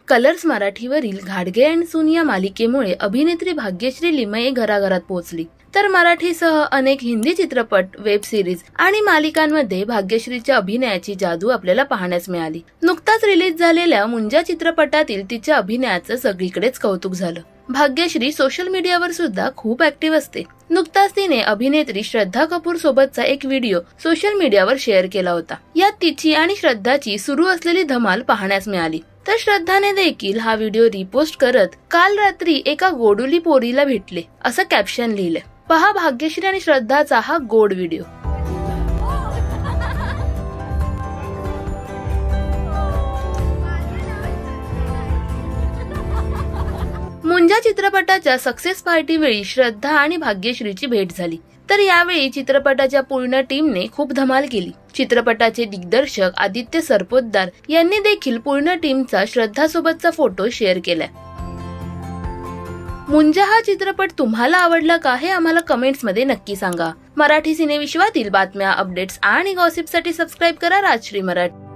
Colours मराठीवरील घाटगे and सून या मालिकेमुळे अभिनेत्री भाग्यश्री लिमये घराघरात पोहोचली, तर मराठीसह अनेक हिंदी चित्रपट, वेब सिरीज आणि मालिकांमध्ये भाग्यश्रीच्या अभिनयाची जादू आपल्याला पाहण्यास मिळाली। नुकताच रिलीज झालेल्या मुंजा चित्रपटातील तिच्या अभिनयाचं सगळीकडेच कौतुक झालं। भाग्यश्री सोशल मीडियावर सुद्धा खूप ऍक्टिव्ह असते। नुकताच तिने अभिनेत्री श्रद्धा कपूर सोबतचा एक व्हिडिओ सोशल मीडियावर शेअर केला होता। यात तिची आणि श्रद्धाची सुरू असलेली धमाल पाहण्यास मिळाली। तर श्रद्धाने देखील हा व्हिडिओ रिपोस्ट करत काल रात्री एका गोडुली पोरीला भेटले असं कॅप्शन लिहिलंय। पहा भाग्यश्री आणि श्रद्धाचा हा गोड व्हिडिओ। मुंजा चित्रपटाच्या सक्सेस पार्टी वेळी श्रद्धा आणि भाग्यश्रीची भेट झाली, तर यावेळी चित्रपटाच्या पूर्ण टीमने खूप धमाल केली। चित्रपटाचे दिग्दर्शक आदित्य सरपोतदार यांनी देखील पूर्ण टीमचा श्रद्धा सोबतचा फोटो शेअर केलाय। मुंजा हा चित्रपट तुम्हाला आवडला का हे आम्हाला कमेंट्स मध्ये नक्की सांगा। मराठी सिनेविश्वातील बातम्या, अपडेट्स आणि गॉसिपसाठी सबस्क्राइब करा राजश्री मराठी।